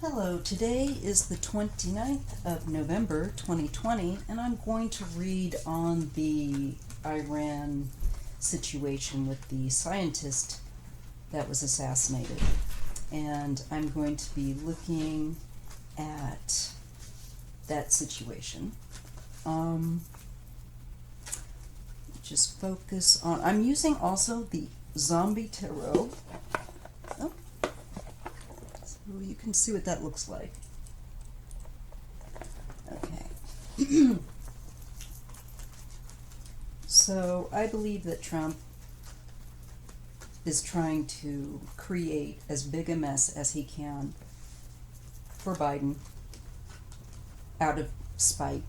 Hello, today is the 29th of November 2020, and I'm going to read on the Iran situation with the scientist that was assassinated. And I'm going to be looking at that situation. Just focus on, I'm using also the Zombie Tarot. Oh. So you can see what that looks like. Okay. So I believe that Trump is trying to create as big a mess as he can for Biden out of spite.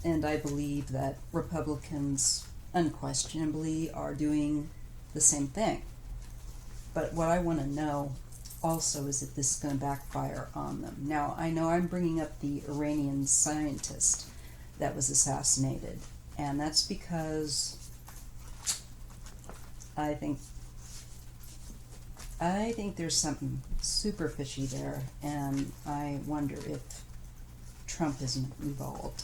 And I believe that Republicans unquestionably are doing the same thing. But what I want to know also is if this is going to backfire on them. Now, I know I'm bringing up the Iranian scientist that was assassinated, and that's because I think there's something super fishy there, and I wonder if Trump isn't involved.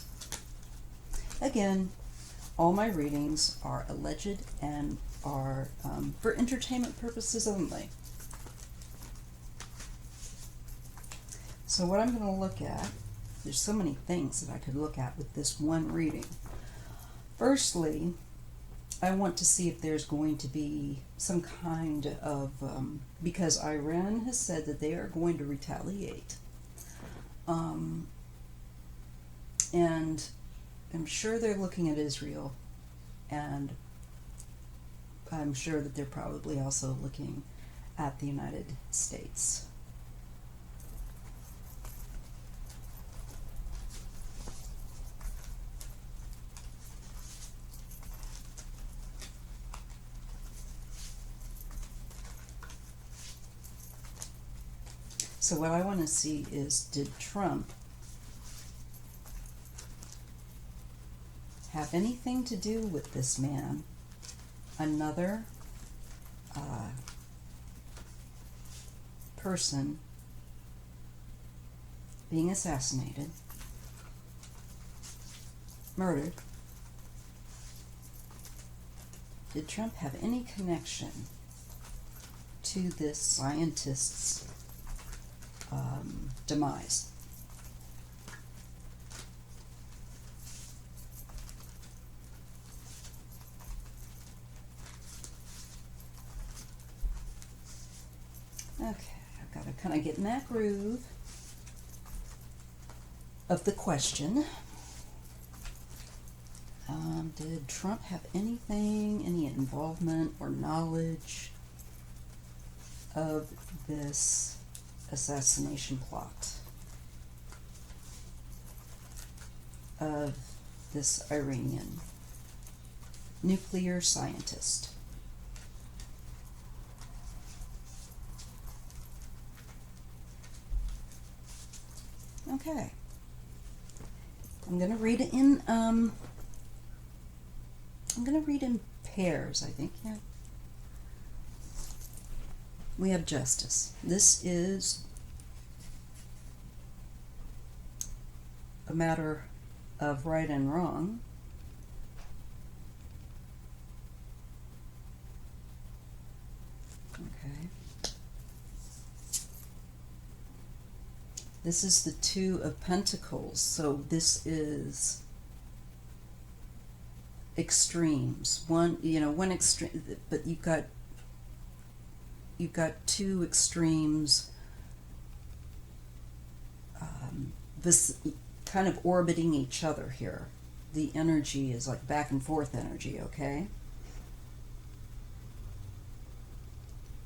Again, all my readings are alleged and are for entertainment purposes only. So what I'm going to look at, there's so many things that I could look at with this one reading. Firstly, I want to see if there's going to be some kind of, because Iran has said that they are going to retaliate. And I'm sure they're looking at Israel, and I'm sure that they're probably also looking at the United States. So what I want to see is, did Trump have anything to do with this man, another person being assassinated, murdered? Did Trump have any connection to this scientist's demise? Okay, I've got to kind of get in that groove of the question. Did Trump have anything, any involvement or knowledge of this assassination plot of this Iranian nuclear scientist? Okay. I'm going to read it in pairs, I think. Yeah. We have justice. This is a matter of right and wrong. Okay. This is the Two of Pentacles, so this is extremes. One extreme, but you've got two extremes, this kind of orbiting each other here. The energy is like back and forth energy, okay?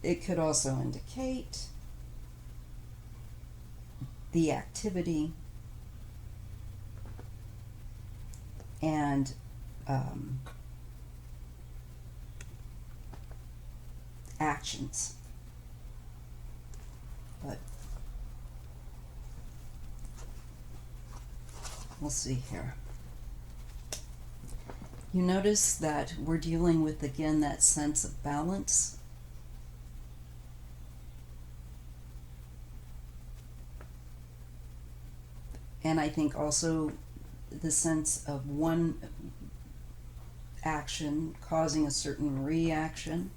It could also indicate the activity and actions. But we'll see here. You notice that we're dealing with, again, that sense of balance. And I think also the sense of one action causing a certain reaction,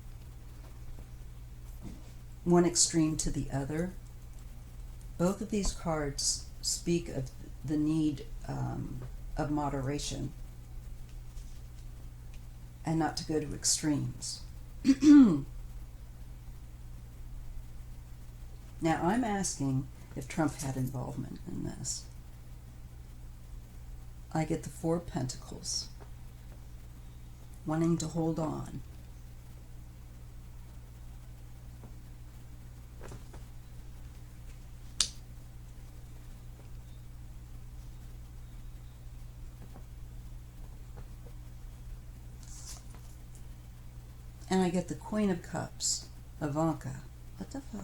one extreme to the other. Both of these cards speak of the need of moderation and not to go to extremes. Now, I'm asking if Trump had involvement in this. I get the Four of Pentacles, wanting to hold on. And I get the Queen of Cups, Ivanka. What the fuck?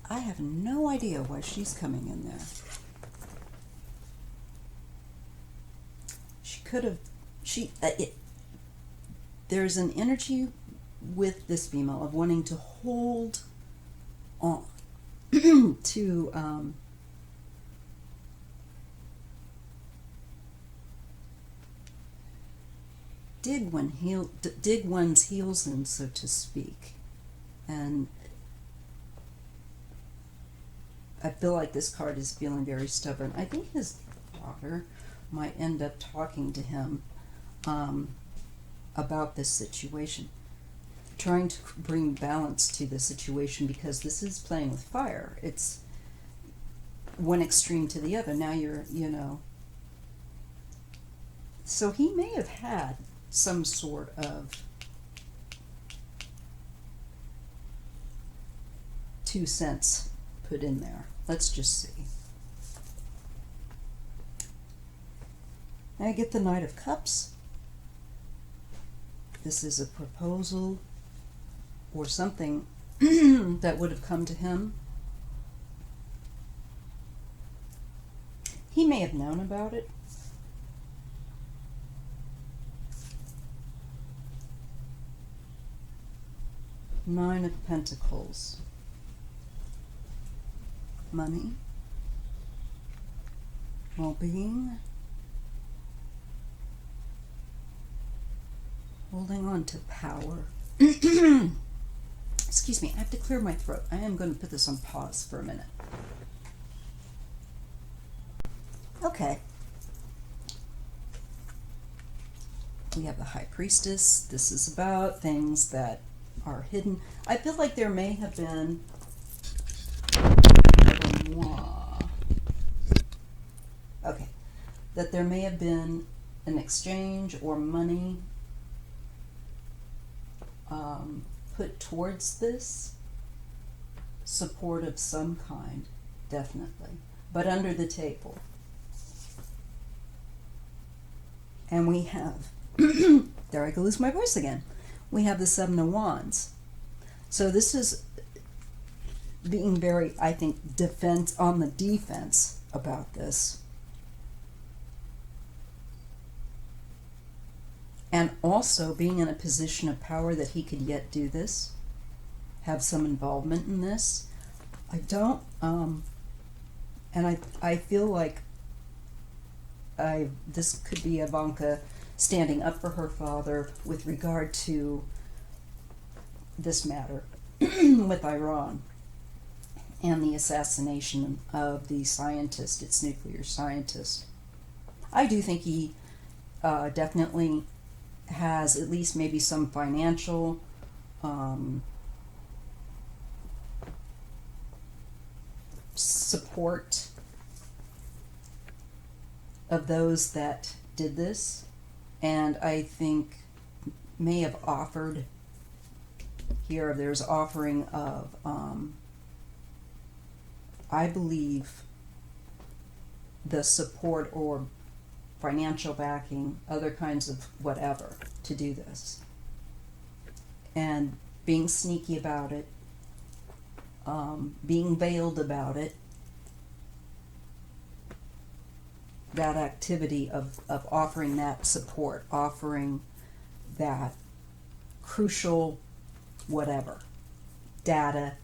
I have no idea why she's coming in there. She could have, there's an energy with this female of wanting to hold on to dig one's heels in, so to speak. And I feel like this card is feeling very stubborn. I think his daughter might end up talking to him about this situation, trying to bring balance to the situation, because this is playing with fire. It's one extreme to the other. Now you're, so he may have had some sort of 2 cents put in there. Let's just see. Now I get the Knight of Cups. This is a proposal or something that would have come to him. He may have known about it. Nine of Pentacles. Money. Well-being. Holding on to power. Excuse me, I have to clear my throat. I am going to put this on pause for a minute. Okay. We have the High Priestess. This is about things that are hidden. I feel like there may have been that there may have been an exchange or money put towards this support of some kind, definitely, but under the table. And we have, there I go lose my voice again. We have the Seven of Wands. So this is being very, I think, on the defense about this. And also being in a position of power that he could yet do this, have some involvement in this. I don't, and I feel like this could be Ivanka standing up for her father with regard to this matter with Iran and the assassination of the scientist, its nuclear scientist. I do think he definitely has at least maybe some financial support of those that did this, and I think may have offered here, there's offering of I believe the support or financial backing, other kinds of whatever, to do this. And being sneaky about it, being veiled about it, that activity of offering that support, offering that crucial whatever, data,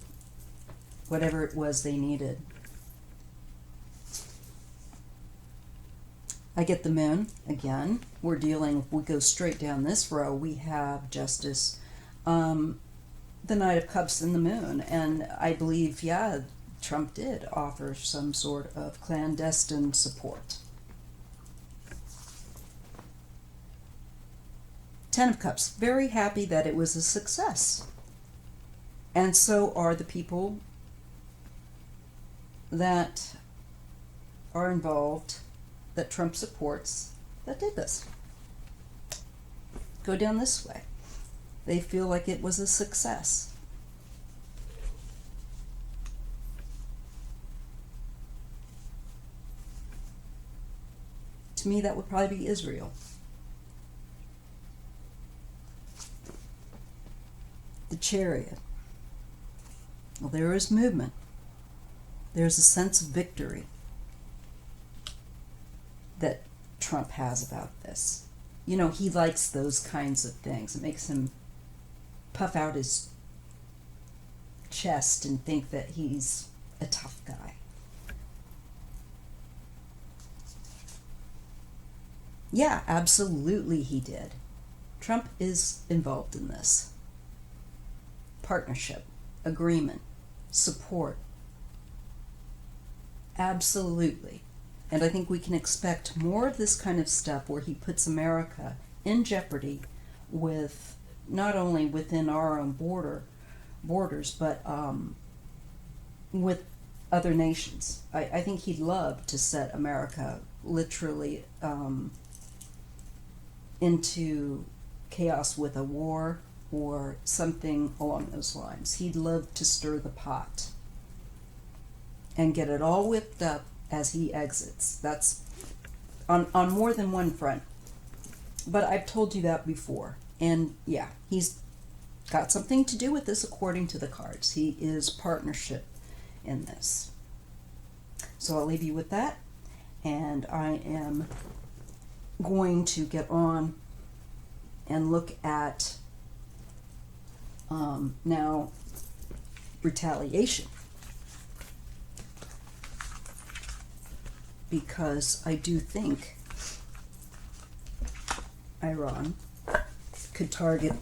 whatever it was they needed. I get the moon again. We're dealing, if we go straight down this row, we have justice, the Knight of Cups and the moon. And I believe, yeah, Trump did offer some sort of clandestine support. Ten of Cups, very happy that it was a success. And so are the people that are involved, that Trump supports, that did this. Go down this way. They feel like it was a success. To me, that would probably be Israel. The Chariot. Well, there is movement. There's a sense of victory that Trump has about this. You know, he likes those kinds of things. It makes him puff out his chest and think that he's a tough guy. Yeah, absolutely he did. Trump is involved in this. Partnership, agreement, support. Absolutely. And I think we can expect more of this kind of stuff where he puts America in jeopardy with not only within our own borders, but with other nations. I think he'd love to set America literally into chaos with a war or something along those lines. He'd love to stir the pot and get it all whipped up as he exits. That's on more than one front. But I've told you that before. And yeah, he's got something to do with this according to the cards. He is partnership in this. So I'll leave you with that. And I am going to get on and look at now retaliation. Because I do think Iran could target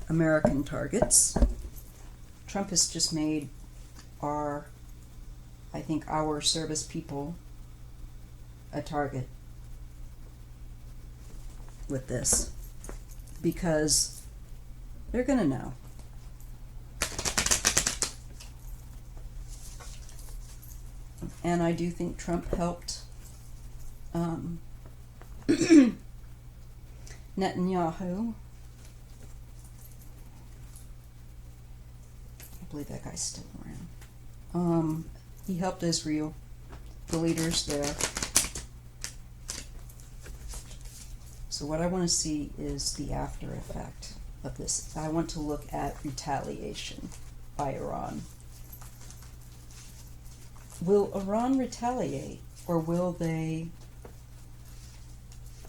American targets. Trump has just made our service people a target with this, because they're going to know. And I do think Trump helped Netanyahu. I believe that guy's still around. He helped Israel, the leaders there. So what I want to see is the after effect of this. I want to look at retaliation by Iran. Will Iran retaliate, or will they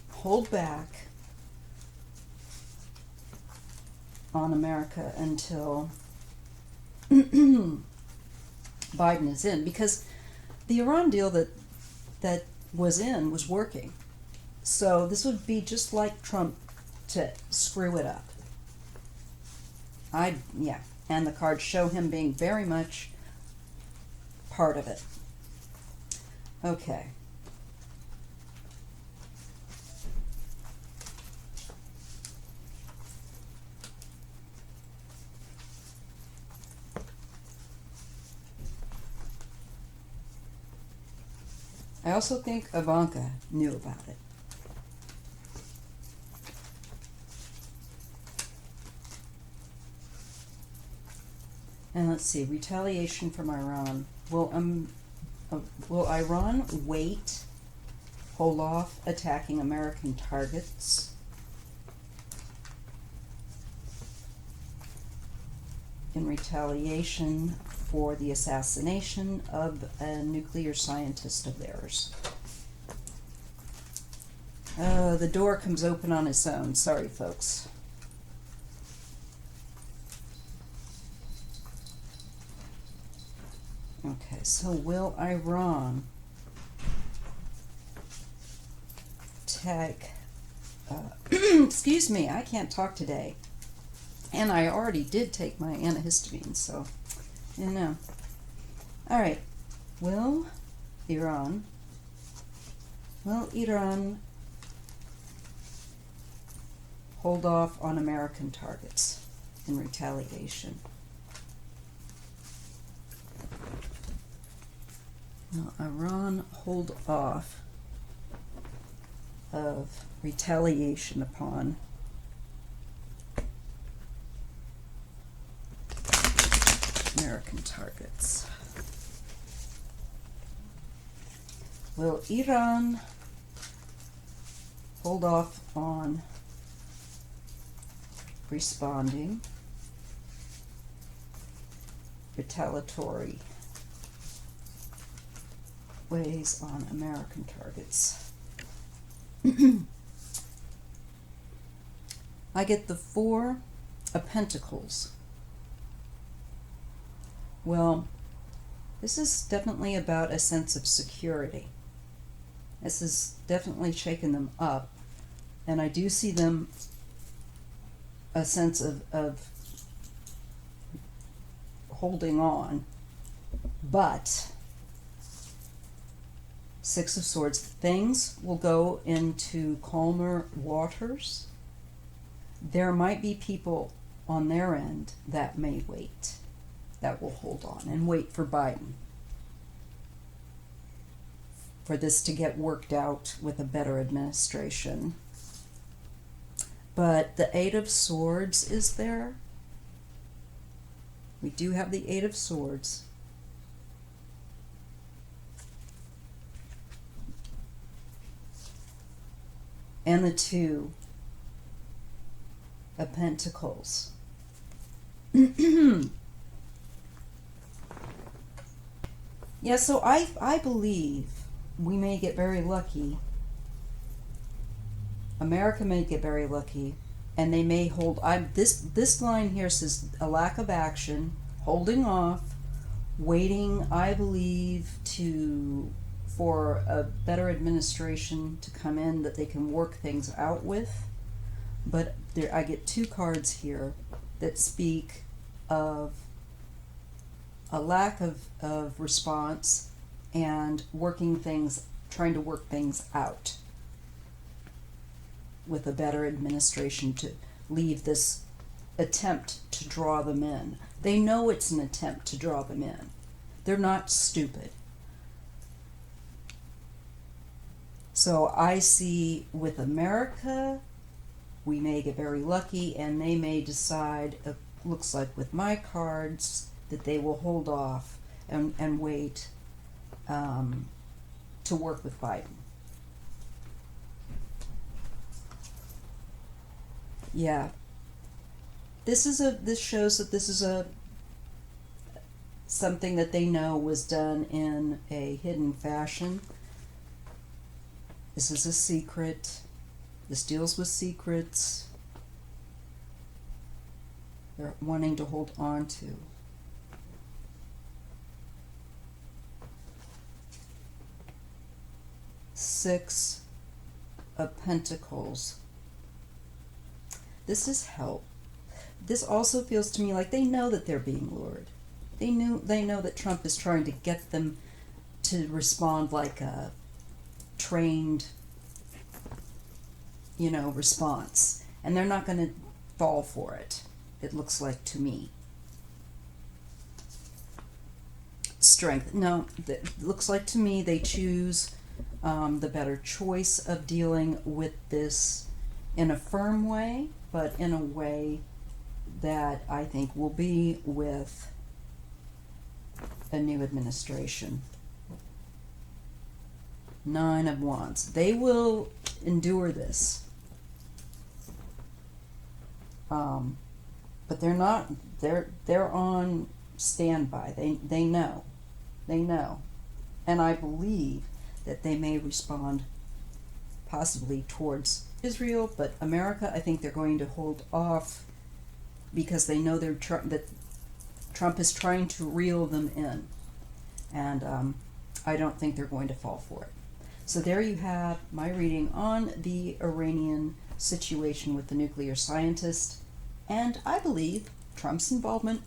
hold back on America until Biden is in? Because the Iran deal that was working. So this would be just like Trump to screw it up. And the cards show him being very much part of it. Okay. I also think Ivanka knew about it. And let's see, retaliation from Iran. Will Iran hold off attacking American targets? In retaliation for the assassination of a nuclear scientist of theirs. The door comes open on its own. Sorry, folks. Okay, so will Iran take... excuse me, I can't talk today. And I already did take my antihistamine, so, you know. All right, will Iran hold off on American targets in retaliation? Will Iran hold off of retaliation upon American targets? Will Iran hold off on responding retaliatory ways on American targets? I get the Four of Pentacles. Well, this is definitely about a sense of security. This is definitely shaking them up, and I do see them a sense of holding on, but Six of Swords, things will go into calmer waters. There might be people on their end that may wait, that will hold on and wait for Biden, for this to get worked out with a better administration. But the Eight of Swords is there. We do have the Eight of Swords. And the Two of Pentacles. Yeah, so I believe we may get very lucky. America may get very lucky, and they may hold. This line here says a lack of action, holding off, waiting. I believe for a better administration to come in that they can work things out with. But there, I get two cards here that speak of a lack of response and trying to work things out with a better administration to leave this attempt to draw them in. They know it's an attempt to draw them in. They're not stupid. So I see with America, we may get very lucky, and they may decide, it looks like with my cards, that they will hold off and wait to work with Biden. Yeah. This shows that this is something that they know was done in a hidden fashion. This is a secret. This deals with secrets they're wanting to hold on to. Six of Pentacles. This is help. This also feels to me like they know that they're being lured. They know that Trump is trying to get them to respond like a trained, response. And they're not going to fall for it, it looks like to me. Strength. No, it looks like to me they choose the better choice of dealing with this in a firm way, but in a way that I think will be with a new administration. Nine of Wands. They will endure this. But they're not, they're on standby. They know. They know. And I believe that they may respond possibly towards Israel, but America, I think they're going to hold off because they know that Trump is trying to reel them in, and I don't think they're going to fall for it. So there you have my reading on the Iranian situation with the nuclear scientist, and I believe Trump's involvement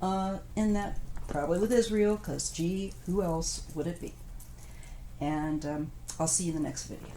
in that, probably with Israel, because gee, who else would it be? And I'll see you in the next video.